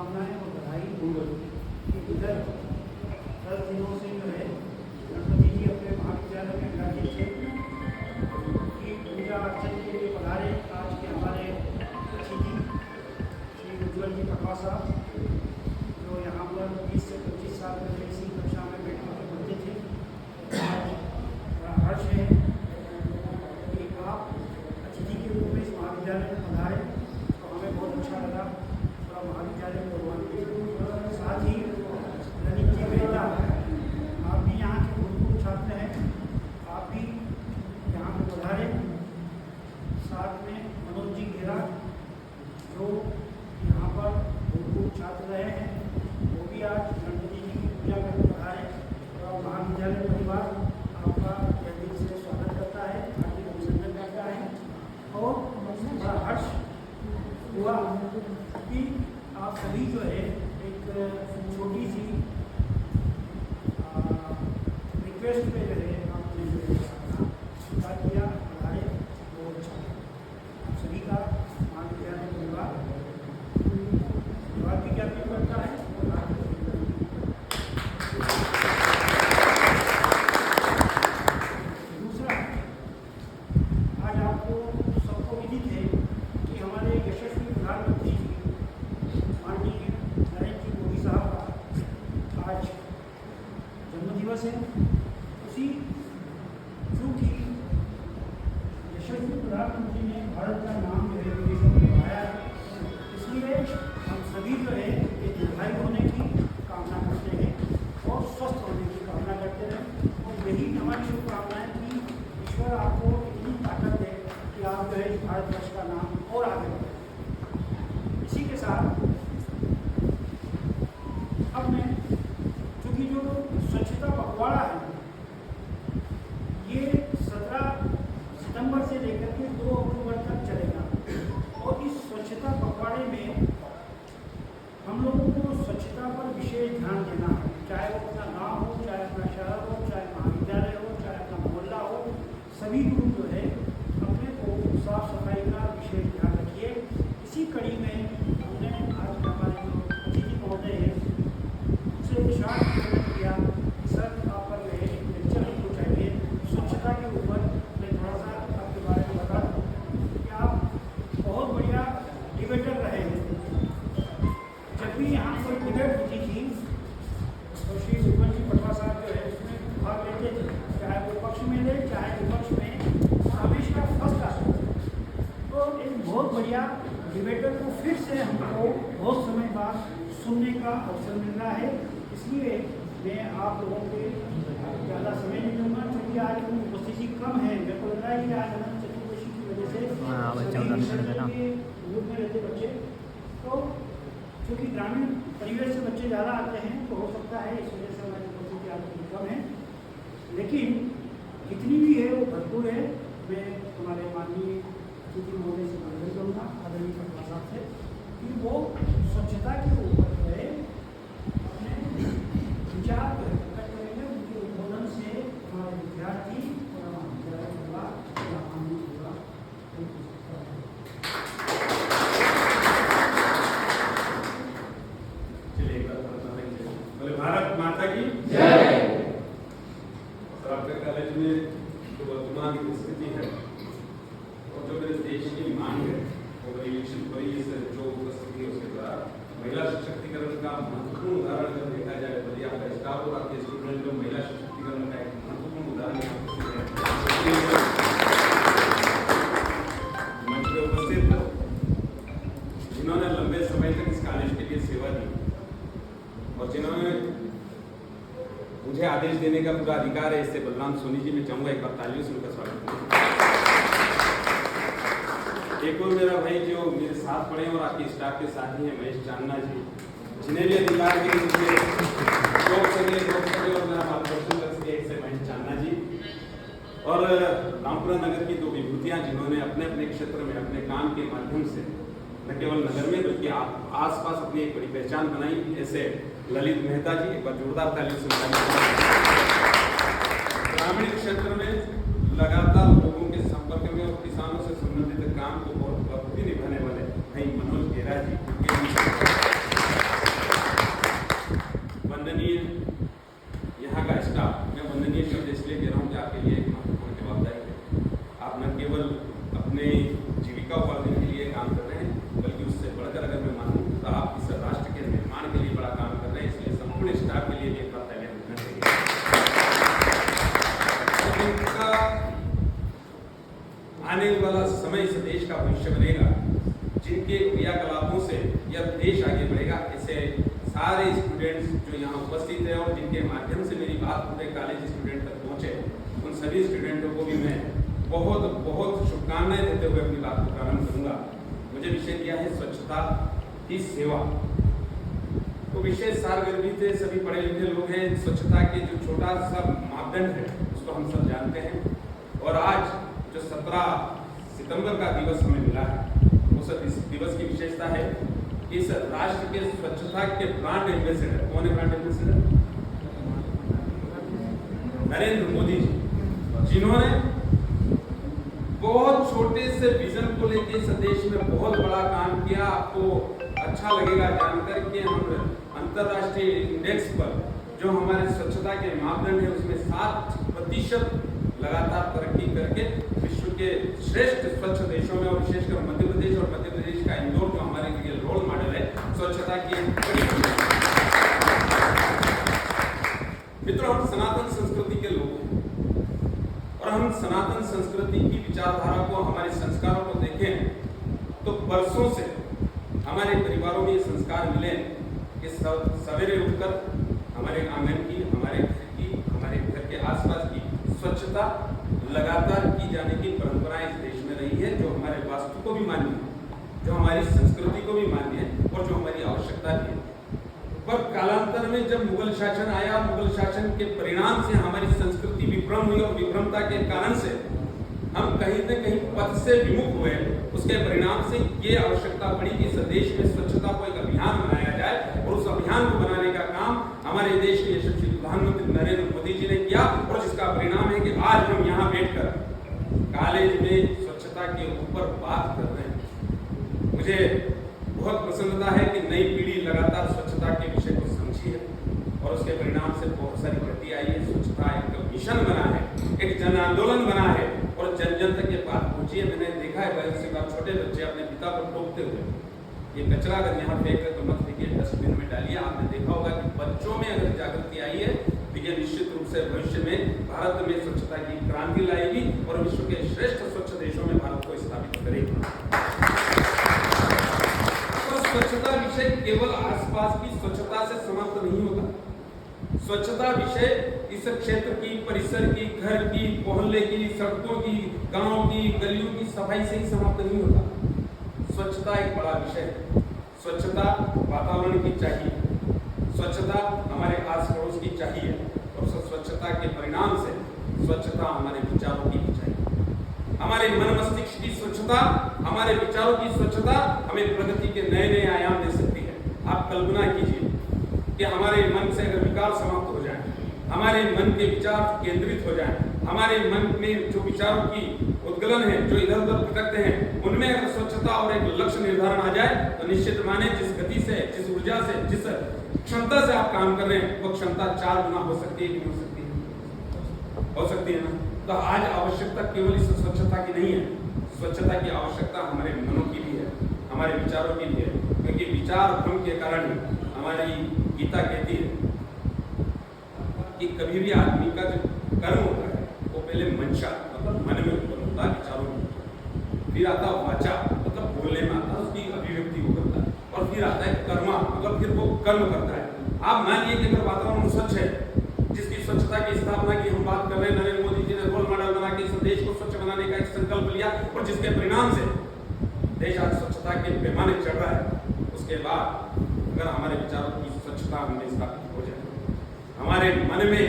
शुभकामनाएं और बधाई। इधर 10 दिनों से जो है गणपति जी अपने महाविद्यालय में विराजित थे, उनकी पूजा अर्चन के लिए पधारे आज के हमारे अतिथि श्री उज्ज्वल जी पटवा साहब, जो यहाँ पर 20 से 25 साल पहले इसी कक्षा में बैठ कर पढ़ते थे। आज बड़ा हर्ष है कि आप अतिथि के रूप में इस महाविद्यालय में पधारे, तो हमें बहुत अच्छा लगा। थोड़ा महाविद्यालय में भगवान के साथ ही ललित जी बेटा, आप भी यहाँ के भूतपूर्व छात्र हैं, आप भी यहाँ पर पधारे। साथ में मनोज जी घेरा, जो यहाँ पर भूतपूर्व छात्र रहे हैं, वो भी आज गणपति जी की पूजा करके पधारे। और महाविद्यालय परिवार आपका तहे दिल से स्वागत करता है, हार्दिक अभिनंदन करता है। और बड़ा हर्ष हुआ कि आप सभी जो है एक छोटी सी रिक्वेस्ट पे जो है आपने जो है स्वीकार किया, पधारे, वो अच्छा है। आप सभी का महाविद्यालय परिवार भी ज्ञापन करता है। दूसरा, आज आपको सबको विदित है कि हमारे यशस्वी प्रधानमंत्री जी माननीय नरेंद्र मोदी साहब का आज जन्मदिवस है। उसी चूँकि यशस्वी प्रधानमंत्री ने भारत का नाम जो है विदेशों में बढ़ाया है, इसलिए हम सभी जो है एक दीर्घायु होने की कामना करते हैं और स्वस्थ होने की कामना करते हैं। और यही हमारी शुभकामनाएं कि ईश्वर आपको इतनी ताकत दे कि आप जो है इस भारतवर्ष का नाम और आगे बढ़ें। इसी के साथ अब मैं, चूँकि जो स्वच्छता पखवाड़ा है ये 17 सितंबर से लेकर के 2 अक्टूबर तक चलेगा। और इस स्वच्छता पखवाड़े में हम लोगों को स्वच्छता पर विशेष ध्यान देना है, चाहे वो अपना गांव हो, चाहे अपना शहर हो, चाहे महाविद्यालय हो, चाहे अपना मोहल्ला हो, सभी ग्रुप जो है अपने को साफ सफाई का विशेष ध्यान रखिए। इसी कड़ी में हमने आज हमारे जो अतिथि महोदय हैं उनसे विशाल निवेदन किया कि सर आप पर जो है एक लेक्चर हमको चाहिए स्वच्छता के ऊपर। मैं थोड़ा सा आपके बारे में बता दूँ कि आप बहुत बढ़िया डिबेटर रहे हैं। जब भी यहाँ कोई डिबेट होती थी तो श्री उज्ज्वल जी पटवा साहब जो है उसमें भाग लेते थे, चाहे वो पक्ष में ले चाहे विपक्ष में, हमेशा फर्स्ट आते थे। तो एक बहुत बढ़िया डिबेटर को फिर से हमको बहुत समय बाद सुनने का अवसर मिल रहा है। इसलिए मैं आप लोगों के ज़्यादा समय नहीं दूँगा, क्योंकि आज उपस्थिति कम है। मेरे को लग रहा है कि आज अनंत चतुर्दशी की वजह से ग्रुप में रहते बच्चे, तो क्योंकि ग्रामीण परिवेश से बच्चे ज़्यादा आते हैं तो हो सकता है इस वजह से हमारी उपस्थिति आज थोड़ी कम है, लेकिन जितनी भी है वो भरपूर है। मैं हमारे माननीय अतिथि महोदय से निवेदन करूँगा, आदरणीय पटवा साहब से, कि वो स्वच्छता के ऊपर जो है अपने विचार प्रकट करेंगे। उनके उद्बोधन से हमारे विद्यार्थी और महाविद्यालय परिवार लाभान्वित होगा। भारत माता की जय। सर, आपके कॉलेज में जो वर्तमान की स्थिति है और जो मेरे देश की मांग है वो इलेक्शन पर जो उपस्थिति है उसके द्वारा महिला सशक्तिकरण का महत्वपूर्ण उदाहरण अगर देखा जाए तो ये आपका स्टाफ और आपके स्टूडेंट जो महिला सशक्तिकरण का एक महत्वपूर्ण उदाहरण मंच में उपस्थित जिन्होंने लंबे समय तक इस कॉलेज के लिए सेवा दी और जिन्होंने मुझे आदेश देने का पूरा अधिकार है, इससे बलराम सोनी जी मैं चाहूँगा एक बार तालियों से उनका स्वागत करूँ। एक और मेरा भाई जो मेरे साथ पढ़े और आपके स्टाफ के साथ ही है, महेश चांदना जी, जिन्हें भी अधिकार के मुझे लोक सके और मेरा मार्गदर्शन कर सके, एक से महेश चांदना जी। और रामपुरा नगर की 2 विभूतियाँ जिन्होंने अपने अपने क्षेत्र में अपने काम के माध्यम से न केवल नगर में बल्कि आप आसपास अपनी एक बड़ी पहचान बनाई, ऐसे ललित मेहता जी, एक बार जोरदार तालियों से ग्रामीण क्षेत्र में लगातार लोगों के संपर्क में और किसानों से संबंधित काम को बहुत बखूबी निभाने वाले भाई मनोज घेरा जी, जिनके क्रियाकलापों से यह देश आगे बढ़ेगा। ऐसे सारे स्टूडेंट्स जो यहाँ उपस्थित हैं और जिनके माध्यम से मेरी बात पूरे कॉलेज स्टूडेंट तक पहुँचे, उन सभी स्टूडेंटों को भी मैं बहुत बहुत शुभकामनाएं देते हुए अपनी बात को प्रारंभ करूँगा। मुझे विषय दिया है स्वच्छता की सेवा। तो विषय सारगर्भित है, सभी पढ़े लिखे लोग हैं। स्वच्छता के जो छोटा सा मापदंड है उसको हम सब जानते हैं। और आज जो 17 सितंबर का दिवस हमें मिला है, उस दिवस की विशेषता है कि इस राष्ट्र के स्वच्छता के ब्रांड एम्बेसडर कौन है? ब्रांड एम्बेसडर नरेंद्र मोदी जी, जिन्होंने बहुत छोटे से विजन को लेकर इस देश में बहुत बड़ा काम किया। आपको अच्छा लगेगा जानकर कि हम अंतरराष्ट्रीय इंडेक्स पर जो हमारे स्वच्छता के मापदंड है उसमें 7% लगातार तरक्की करके विश्व के श्रेष्ठ स्वच्छ देशों में और विशेषकर मध्य प्रदेश और मध्य प्रदेश का इंदौर जो हमारे लिए रोल मॉडल है स्वच्छता की। मित्रों, हम सनातन संस्कृति के लोग हैं और हम सनातन संस्कृति की विचारधारा को, हमारे संस्कारों को देखें तो वर्षों से हमारे परिवारों में ये संस्कार मिले कि सवेरे उठकर हमारे आंगन की, हमारे घर की, हमारे घर के आसपास की स्वच्छता लगातार की जाने की परंपराएं इस देश में रही है, जो हमारे वास्तु को भी मान्य है, जो हमारी संस्कृति को भी मान्य है और जो हमारी आवश्यकता भी है। पर कालांतर में जब मुगल शासन आया, मुगल शासन के परिणाम से हमारी संस्कृति विभ्रम हुई और विभ्रमता के कारण से हम कहीं न कहीं पथ से विमुख हुए। उसके परिणाम से ये आवश्यकता पड़ी कि इस देश में स्वच्छता को एक अभियान बनाया जाए और उस अभियान को बनाने का काम हमारे देश के यशस्वी प्रधानमंत्री नरेंद्र मोदी जी ने किया और जिसका परिणाम है कि आज हम यहाँ बैठकर कॉलेज में स्वच्छता के ऊपर बात कर रहे हैं। मुझे बहुत प्रसन्नता है कि नई पीढ़ी लगातार स्वच्छता के विषय को समझी है और उसके परिणाम से बहुत सारी गति आई है। स्वच्छता एक मिशन बना है, एक जन आंदोलन बना है और जन जन तक ये बात पहुंची है। मैंने देखा है बड़े से छोटे बच्चे अपने पिता को टोकते हुए, ये कचरा अगर यहाँ फेंक रहे तो मत फेंकिए, डस्टबिन में डालिए। आपने देखा होगा कि बच्चों में अगर जागृति आई है तो ये निश्चित रूप से भविष्य में भारत में स्वच्छता की क्रांति लाएगी और विश्व के श्रेष्ठ स्वच्छ देशों में भारत को स्थापित करेगी। तो स्वच्छता विषय केवल आसपास की स्वच्छता से समाप्त नहीं होता। स्वच्छता विषय इस क्षेत्र की, परिसर की, घर की, मोहल्ले की, सड़कों की, गांव की, गलियों की सफाई से ही समाप्त नहीं होता। स्वच्छता एक बड़ा विषय है। स्वच्छता वातावरण की चाहिए, स्वच्छता हमारे आस पड़ोस की चाहिए और स्वच्छता के परिणाम से स्वच्छता हमारे विचारों की भी चाहिए। हमारे मन मस्तिष्क की स्वच्छता, हमारे विचारों की स्वच्छता हमें प्रगति के नए नए आयाम दे सकती है। आप कल्पना कीजिए कि हमारे मन से अगर विकार समाप्त हो जाए, हमारे मन के विचार केंद्रित हो जाए, हमारे मन में जो विचारों की उद्गलन है, जो इधर उधर भटकते हैं, उनमें अगर स्वच्छता और एक लक्ष्य निर्धारण आ जाए तो निश्चित माने जिस गति से, जिस ऊर्जा से, जिस क्षमता से आप काम कर रहे हैं वो क्षमता 4 गुना हो सकती है कि नहीं हो सकती है? हो सकती है ना। तो आज आवश्यकता केवल इस स्वच्छता की नहीं है, स्वच्छता की आवश्यकता हमारे मनों की भी है, हमारे विचारों की भी है, क्योंकि विचार भ्रम के कारण हमारी गीता कहती है कि कभी भी आदमी का जो कर्म होता है वो पहले मंशा मतलब मन में उत्पन्न होता है, विचारों में, फिर आता वाचा मतलब बोलने में आता है, उसकी अभिव्यक्ति वो करता है, और फिर आता है कर्मा मतलब फिर वो कर्म करता है। आप मानिए कि अगर वातावरण स्वच्छ है, जिसकी स्वच्छता की स्थापना की हम बात कर रहे हैं, नरेंद्र मोदी जी ने रोल मॉडल बना के इस देश को स्वच्छ बनाने का एक संकल्प लिया और जिसके परिणाम से देश आज स्वच्छता के पैमाने चढ़ रहा है। उसके बाद अगर हमारे विचारों की स्वच्छता हमें स्थापित हो जाए, हमारे मन में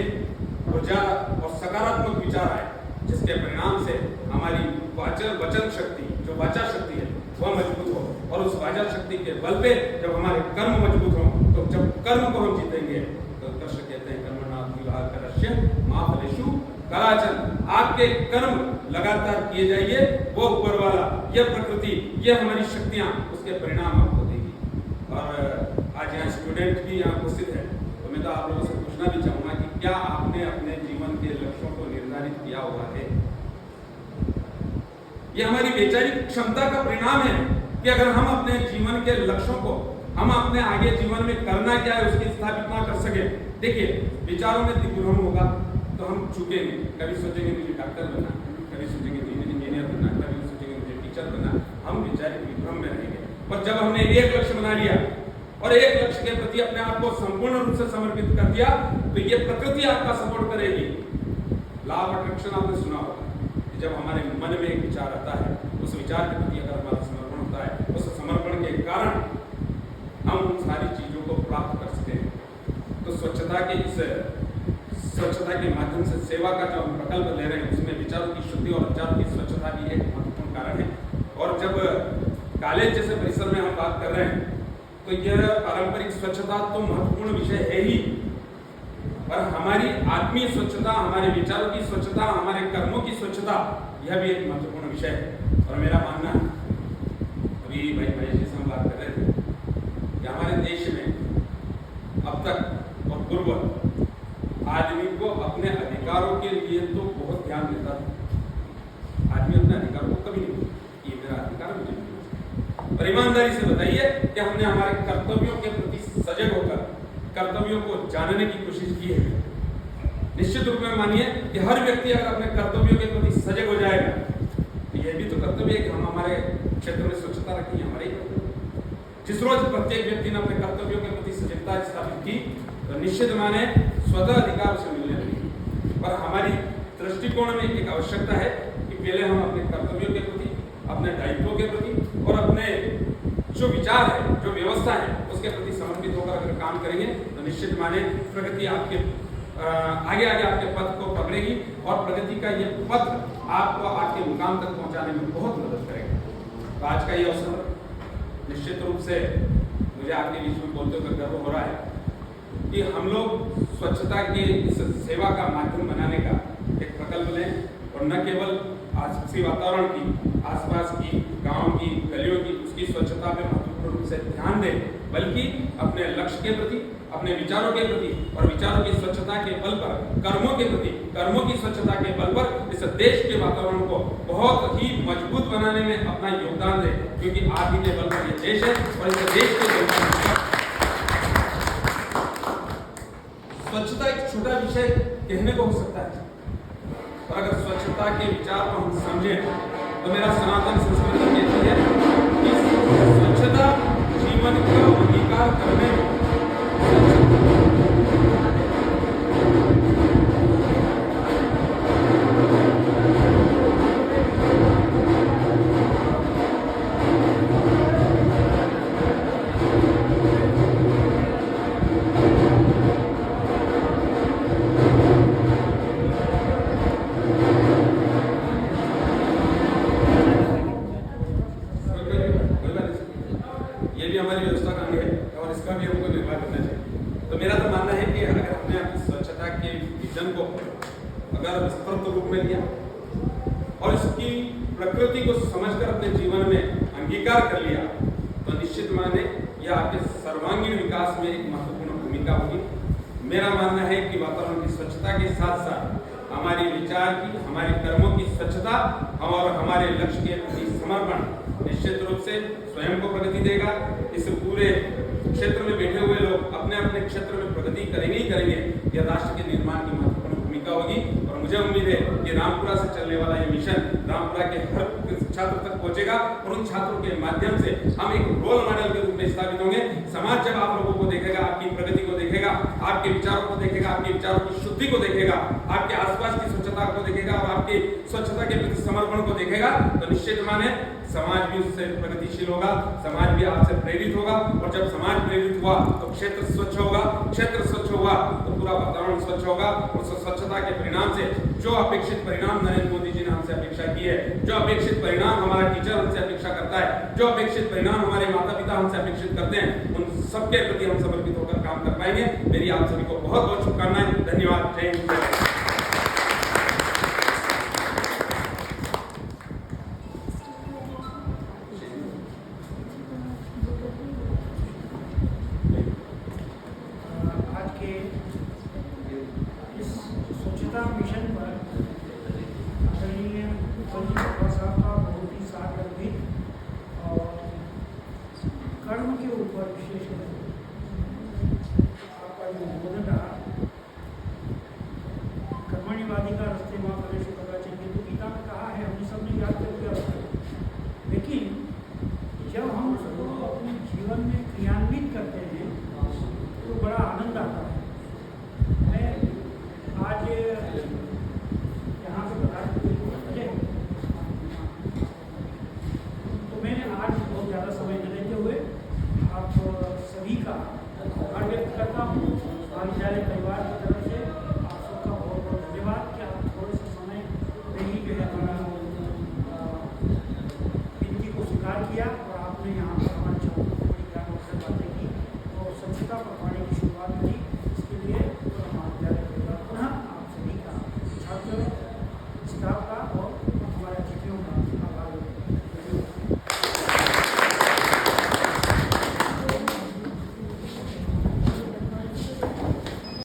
ऊर्जा और सकारात्मक विचार आए, जिसके परिणाम से हमारी वचन शक्ति, जो वाचा शक्ति है वह मजबूत हो और उस वाचा शक्ति के बल पे जब हमारे कर्म मजबूत हो, तो जब कर्म को हम जीतेंगे तो कृष्ण कहते हैं कलाचन, आपके कर्म लगातार किए जाइए, वो ऊपर वाला, यह प्रकृति, ये हमारी शक्तियां, उसके परिणाम आपको देगी। और आज यहाँ स्टूडेंट भी यहाँ उपस्थित है, तो मैं तो आप लोगों से पूछना भी चाहूंगा कि क्या आपने अपने जीवन के लक्ष्यों को निर्धारित किया हुआ है? ये हमारी वैचारिक क्षमता का परिणाम है कि अगर हम अपने जीवन के लक्ष्यों को, हम अपने आगे जीवन में करना क्या है उसकी स्थापित ना कर सके। देखिए, विचारों में दिग्भ्रम होगा तो हम चूकेंगे, कभी सोचेंगे मुझे डॉक्टर बनना, कभी सोचेंगे मुझे इंजीनियर बनना, कभी सोचेंगे मुझे टीचर बनना, हम वैचारिक विभ्रम में रहेंगे। और जब हमने एक लक्ष्य बना लिया और एक लक्ष्य के प्रति अपने आप को संपूर्ण रूप से समर्पित कर दिया, तो ये प्रकृति आपका सपोर्ट करेगी। लॉ ऑफ अट्रैक्शन आपने सुना होगा कि जब हमारे मन में एक विचार आता है, उस विचार के प्रति अगर हमारा समर्पण होता है, उस समर्पण के कारण हम उन सारी चीजों को प्राप्त कर सकते हैं। तो स्वच्छता के माध्यम से सेवा का जो हम प्रकल्प ले रहे हैं, उसमें विचारों की शुद्धि और विचारों की स्वच्छता भी एक महत्वपूर्ण कारण है। और जब कॉलेज जैसे परिसर में हम बात कर रहे हैं, तो यह पारंपरिक स्वच्छता तो महत्वपूर्ण विषय है ही, पर हमारी आत्मीय स्वच्छता, हमारे विचारों की स्वच्छता, हमारे कर्मों की स्वच्छता, यह भी एक महत्वपूर्ण विषय है। और मेरा मानना, अभी भाई महेश जी से हम बात कर रहे थे कि हमारे देश में अब तक और पूर्व आदमी को अपने अधिकारों के लिए तो बहुत ध्यान देता था। आदमी अपने अधिकारों को कभी नहीं बोलता ये मेरा अधिकार मुझे मिला। और ईमानदारी से बताइए कि हमने हमारे कर्तव्यों के प्रति सजग होकर कर्तव्यों को जानने की कोशिश की है। निश्चित रूप में मानिए कि हर व्यक्ति अगर अपने कर्तव्यों के प्रति सजग हो जाएगा, तो यह भी तो कर्तव्य है कि हम हमारे क्षेत्र में स्वच्छता रखें, हमारे ही कर्तव्य। जिस रोज प्रत्येक व्यक्ति ने अपने कर्तव्यों के प्रति सजगता स्थापित की, तो निश्चित माने स्वतः अधिकार से मिलने लगे। पर हमारी दृष्टिकोण में एक आवश्यकता है कि पहले हम अपने कर्तव्यों के प्रति, अपने दायित्वों के प्रति और अपने जो विचार है, जो व्यवस्था है, उसके प्रति समर्पित होकर अगर काम करेंगे, तो निश्चित माने प्रगति आपके आगे आगे आपके पथ को पकड़ेगी और प्रगति का ये पथ आपको आपके मुकाम तक पहुंचाने में बहुत मदद करेगा। तो आज का ये अवसर निश्चित रूप से मुझे आपके बीच में बोलते हुए गर्व हो रहा है कि हम लोग स्वच्छता के इस सेवा का माध्यम बनाने का एक प्रकल्प लें और न केवल आसपासी वातावरण की, आसपास की, गांव की, गलियों की, उसकी स्वच्छता पे महत्वपूर्ण रूप से ध्यान दें, बल्कि अपने लक्ष्य के प्रति, अपने विचारों के प्रति और विचारों की स्वच्छता के बल पर कर्मों के प्रति, कर्मों की स्वच्छता के बल पर इस देश के वातावरण को बहुत ही मजबूत बनाने में अपना योगदान दें, क्योंकि आप ही के बल पर ये देश है और इस देश के जनता। स्वच्छता एक छोटा विषय कहने को हो सकता है, और अगर स्वच्छता के विचार को हम समझें, तो मेरा सनातन संस्कृति कहती है कि स्वच्छता जीवन का अंगीकार करने में हमारी व्यवस्था का अंग है और इसका भी हमको निर्वाह करना चाहिए। तो मेरा तो मानना है कि अगर हमने अपनी स्वच्छता के विजन को अगर विस्तृत रूप में लिया और इसकी प्रकृति को समझकर अपने जीवन में अंगीकार कर लिया, तो निश्चित माने यह आपके सर्वांगीण विकास में एक महत्वपूर्ण भूमिका होगी। मेरा मानना है कि वातावरण की स्वच्छता के साथ साथ हमारी विचार की, हमारे कर्मों की स्वच्छता और हमारे लक्ष्य के प्रति समर्पण निश्चित रूप से स्वयं को प्रगति देगा। इस पूरे क्षेत्र में बैठे हुए लोग अपने अपने क्षेत्र में प्रगति करेंगे ही करेंगे, यह राष्ट्र के निर्माण की महत्वपूर्ण भूमिका होगी। और मुझे उम्मीद है कि रामपुरा से चलने वाला ये मिशन रामपुरा के हर छात्र तक पहुंचेगा और उन छात्रों के माध्यम से हम एक रोल मॉडल के रूप में स्थापित होंगे। समाज जब आप लोगों को देखेगा, आपकी प्रगति को देखेगा, आपके विचारों को देखेगा, आपके विचारों की शुद्धि को देखेगा, आपके आसपास की स्वच्छता को देखेगा और आपकी स्वच्छता के प्रति समर्पण को देखेगा, तो निश्चित माने समाज भी उससे प्रगतिशील होगा, समाज भी आपसे प्रेरित होगा। और जब समाज प्रेरित हुआ तो क्षेत्र स्वच्छ होगा, क्षेत्र स्वच्छ हुआ तो पूरा वातावरण स्वच्छ होगा। और स्वच्छता के परिणाम से जो अपेक्षित परिणाम नरेंद्र मोदी जी ने हमसे अपेक्षा की है, जो अपेक्षित परिणाम हमारा टीचर हमसे अपेक्षा करता है, जो अपेक्षित परिणाम हमारे माता पिता हमसे अपेक्षित करते हैं, उन सबके प्रति हम समर्पित होकर काम कर पाएंगे। मेरी आप सभी को बहुत बहुत शुभकामनाएं। धन्यवाद। जय हिंद। मिशन पर आदरणीय बाबा साहब का बहुत ही सार्थक और कर्म के ऊपर विशेष आपका जो उद्बोधन रहा, कर्मण्यवाधिकार रस्ते माँ प्रवेश करना चाहिए, तो गीता में कहा है, हम सब ने याद करके रखा। लेकिन जब हम साहब का